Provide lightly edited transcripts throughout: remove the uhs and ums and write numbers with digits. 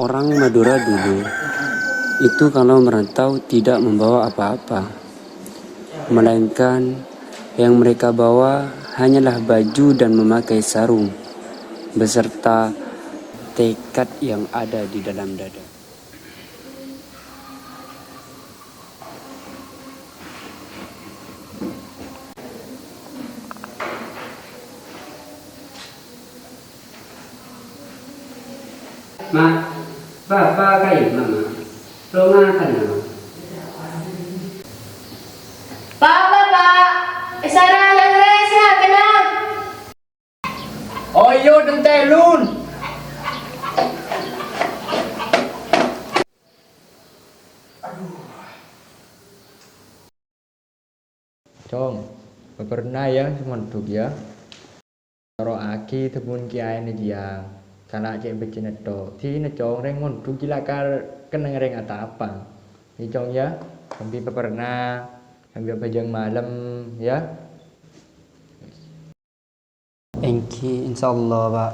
orang Madura dulu itu kalau merantau tidak membawa apa-apa, melainkan yang mereka bawa hanyalah baju dan memakai sarung, beserta tekad yang ada di dalam dada. Ma, Bapak kayak mama, lo makan nama. Pak, Sarah yang resa kena. Oh iya, dentelun. Cong, pernah ya semonduk ya. Taro aki tebun kiai ne jiang. Kana cek becene to. Ti ne cong reng monduk jilakar keneng reng atapang. Ni cong ya. Sambil pernah, sambil pejang malam ya. Engki insyaallah Pak.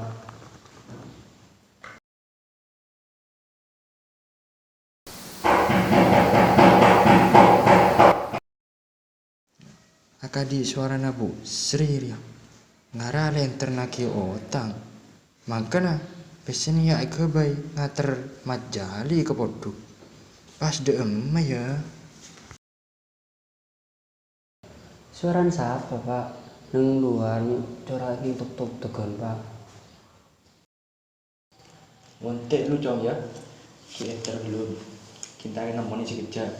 Akadi suara nabu seriria ngara lenter naki otang makana pesen ya kebai ngater majali ke poduk pas de ya Suaran siapa Pak? Neng luar corakin tuk tegon Pak. ngontek lu cong ya ki enter belum kita namanya si kejap.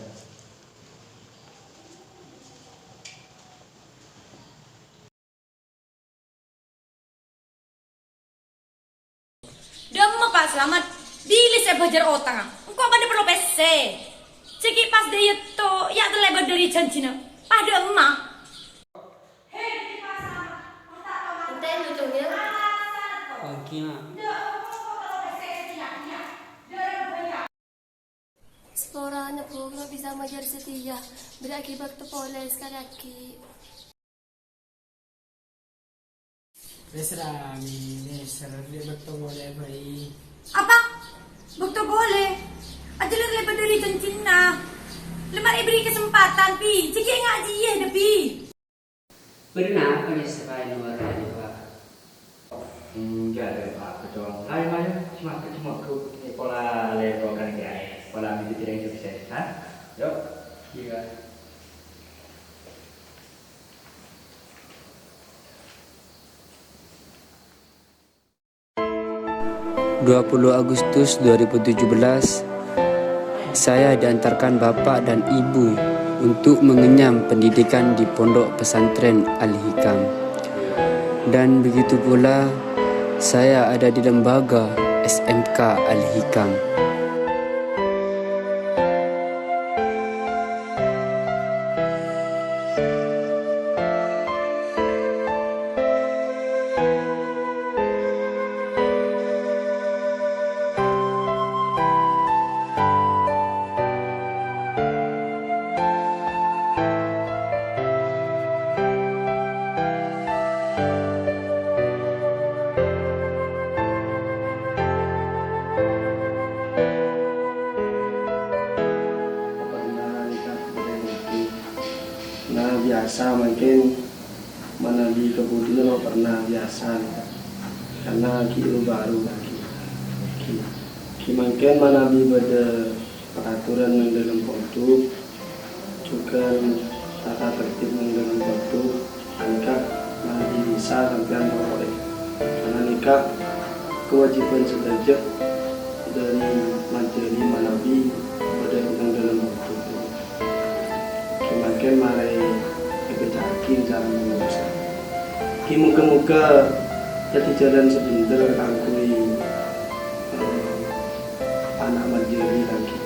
Demo Pak Selamat. Bili saya bajar otang. Engkau pada perlu PC. Ceki pas dia itu ya terlebar dari janjina. Pada emak. Entah lucunya. Engki Mak. Sekolah anak nggak bisa mengajar setia berakibat terpoleh sekali lagi. Besrami, dia bertemu oleh bayi. Apa? Betul boleh. Ada lebar dari janjina. Lemari beri kesempatan pi. Ceki ngaji ya pi. Pernah apa nih sepai luar tadi Pak? Enggak ada apa-apa cong. Ayo cuma ke pola level kan kiai. Pola ambil tidak sukses, ha? Yuk, iya. 20 Agustus 2017, saya diantarkan bapak dan ibu untuk mengenyam pendidikan di Pondok Pesantren Al-Hikam. Dan begitu pula, saya ada di lembaga SMK Al-Hikam. Nah biasa mungkin mana di kemudian lo pernah biasa karena kilo baru lagi mungkin mana di pada peraturan yang dalam produk juga tata tertib yang dalam produk nikah mana bisa sampai boleh karena nikah kewajiban sederajat dari materi manabi pada yang dalam produk mungkin marai kebecakin cara menguruskan. Muka-muka jadi jalan sebentar kangkui anak majeri lagi.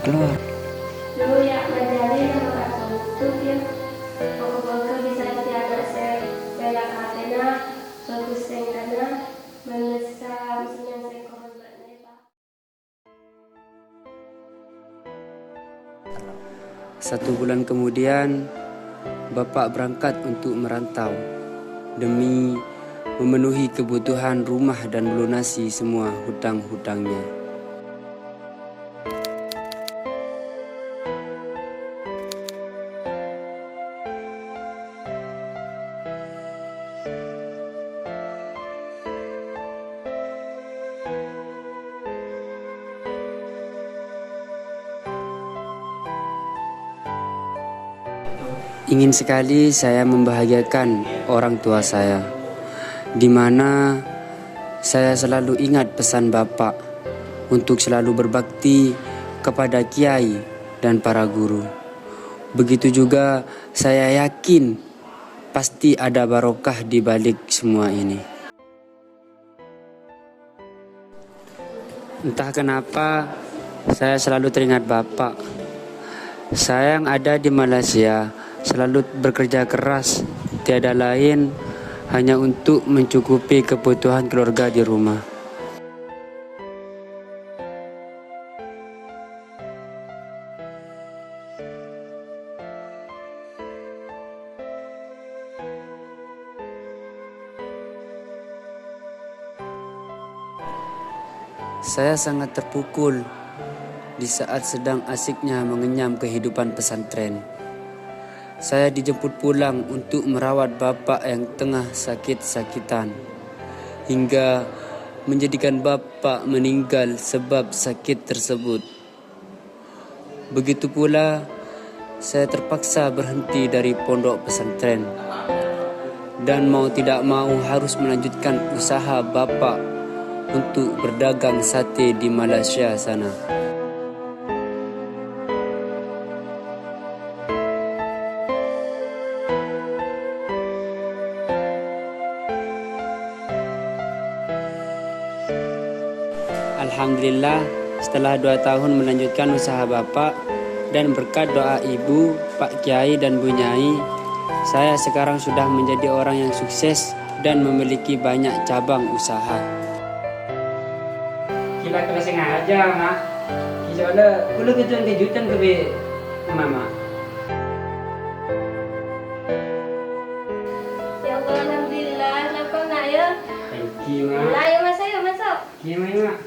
Keluar. Dulu ya menjadi nomor satu dia pokok-pokok bisa tiada saya bela katena bagus sengkana menyesal misalnya saya korban Pak. 1 bulan kemudian, Bapak berangkat untuk merantau demi memenuhi kebutuhan rumah dan melunasi semua hutang-hutangnya. Ingin sekali saya membahagiakan orang tua saya, di mana saya selalu ingat pesan Bapak untuk selalu berbakti kepada kiai dan para guru. Begitu juga saya yakin pasti ada barokah di balik semua ini. Entah kenapa saya selalu teringat Bapak. Saya yang ada di Malaysia selalu bekerja keras, tiada lain hanya untuk mencukupi kebutuhan keluarga di rumah. Saya sangat terpukul di saat sedang asiknya mengenyam kehidupan pesantren. Saya dijemput pulang untuk merawat Bapak yang tengah sakit-sakitan, hingga menjadikan Bapak meninggal sebab sakit tersebut. Begitu pula saya terpaksa berhenti dari pondok pesantren dan mau tidak mau harus melanjutkan usaha Bapak untuk berdagang sate di Malaysia sana. Alhamdulillah, setelah 2 tahun melanjutkan usaha Bapak dan berkat doa Ibu, Pak Kiai dan Bu Nyai, saya sekarang sudah menjadi orang yang sukses dan memiliki banyak cabang usaha. Kita closing aja, Mak. Soalnya kulo kejutan ke Mama. Ya Allah, alhamdulillah. Kenapa nak ya? Thank you, Mak. Lah, ya masuk. Gimana, Mak?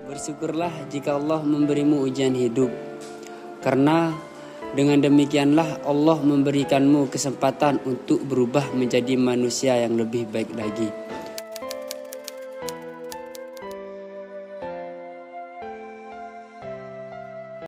Bersyukurlah jika Allah memberimu ujian hidup, karena dengan demikianlah Allah memberikanmu kesempatan untuk berubah menjadi manusia yang lebih baik lagi.